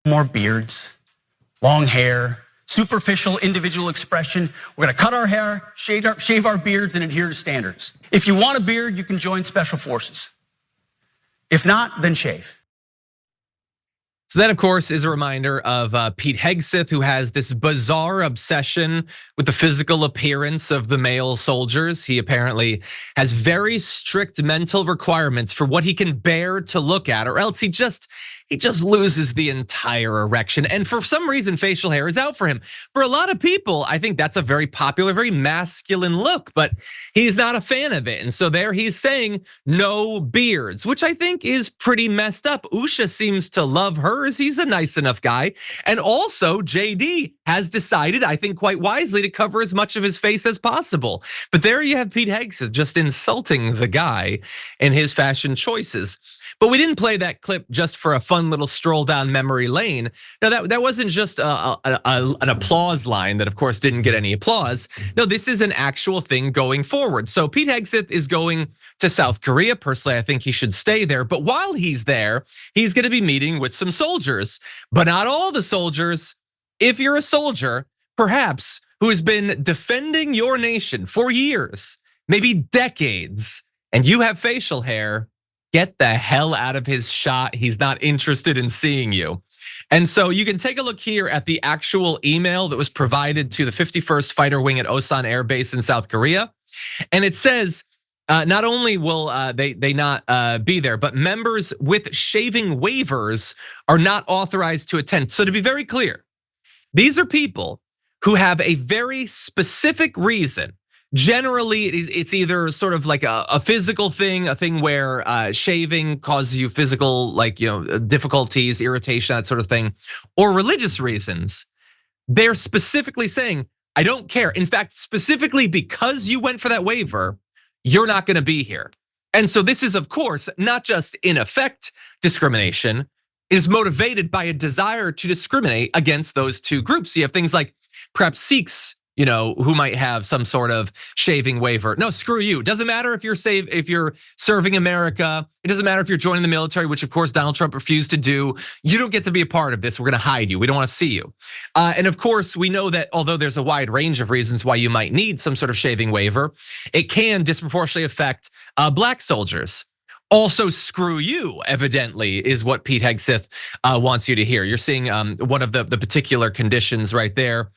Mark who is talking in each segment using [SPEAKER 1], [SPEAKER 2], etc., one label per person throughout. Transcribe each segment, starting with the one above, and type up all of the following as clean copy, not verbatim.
[SPEAKER 1] more beards, long hair, superficial individual expression. We're gonna cut our hair, shave our beards, and adhere to standards. If you want a beard, you can join special forces. If not, then shave.
[SPEAKER 2] So that, of course, is a reminder of Pete Hegseth, who has this bizarre obsession with the physical appearance of the male soldiers. He apparently has very strict mental requirements for what he can bear to look at, or else he just loses the entire erection. And for some reason, facial hair is out for him. For a lot of people, I think that's a very popular, very masculine look, but he's not a fan of it. And so there he's saying no beards, which I think is pretty messed up. Usha seems to love hers. He's a nice enough guy. And also JD has decided, I think quite wisely, to cover as much of his face as possible. But there you have Pete Hegseth just insulting the guy in his fashion choices. But we didn't play that clip just for a fun little stroll down memory lane. No, that wasn't just an applause line that of course didn't get any applause. No, this is an actual thing going forward. So Pete Hegseth is going to South Korea. Personally, I think he should stay there. But while he's there, he's gonna be meeting with some soldiers, but not all the soldiers. If you're a soldier, perhaps, who has been defending your nation for years, maybe decades, and you have facial hair, get the hell out of his shot. He's not interested in seeing you. And so you can take a look here at the actual email that was provided to the 51st Fighter Wing at Osan Air Base in South Korea. And it says, not only will they not be there, but members with shaving waivers are not authorized to attend. So to be very clear, these are people who have a very specific reason. Generally, it's either sort of like a physical thing, a thing where shaving causes you physical, difficulties, irritation, that sort of thing, or religious reasons. They're specifically saying, I don't care. In fact, specifically because you went for that waiver, you're not gonna be here. And so this is, of course, not just in effect discrimination, it is motivated by a desire to discriminate against those two groups. You have things like perhaps Sikhs, who might have some sort of shaving waiver. No, screw you. Doesn't matter if you're serving America. It doesn't matter if you're joining the military, which of course Donald Trump refused to do. You don't get to be a part of this. We're gonna hide you. We don't wanna see you. And of course, we know that although there's a wide range of reasons why you might need some sort of shaving waiver, it can disproportionately affect black soldiers. Also, screw you, evidently, is what Pete Hegseth wants you to hear. You're seeing one of the particular conditions right there.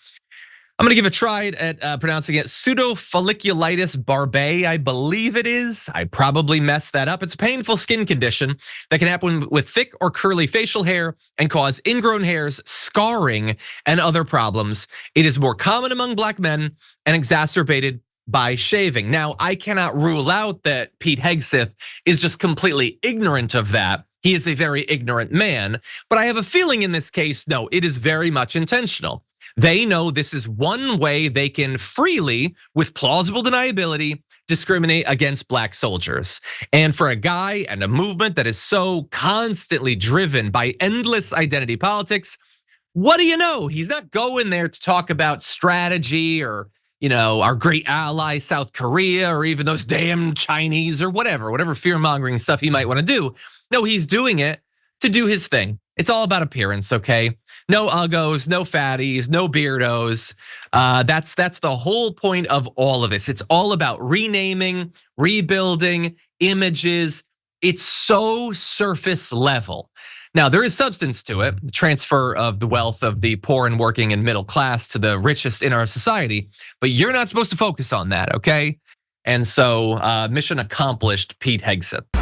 [SPEAKER 2] I'm gonna give a try at pronouncing it. Pseudofolliculitis barbae, I believe it is. I probably messed that up. It's a painful skin condition that can happen with thick or curly facial hair and cause ingrown hairs, scarring, and other problems. It is more common among black men and exacerbated by shaving. Now, I cannot rule out that Pete Hegseth is just completely ignorant of that. He is a very ignorant man, but I have a feeling in this case, no, it is very much intentional. They know this is one way they can freely, with plausible deniability, discriminate against black soldiers. And for a guy and a movement that is so constantly driven by endless identity politics, what do you know? He's not going there to talk about strategy or our great ally, South Korea, or even those damn Chinese or whatever fear-mongering stuff he might wanna do. No, he's doing it to do his thing. It's all about appearance, okay? No uggos, no fatties, no beardos. That's the whole point of all of this. It's all about renaming, rebuilding, images. It's so surface level. Now, there is substance to it, the transfer of the wealth of the poor and working and middle class to the richest in our society, but you're not supposed to focus on that, okay? And so mission accomplished, Pete Hegseth.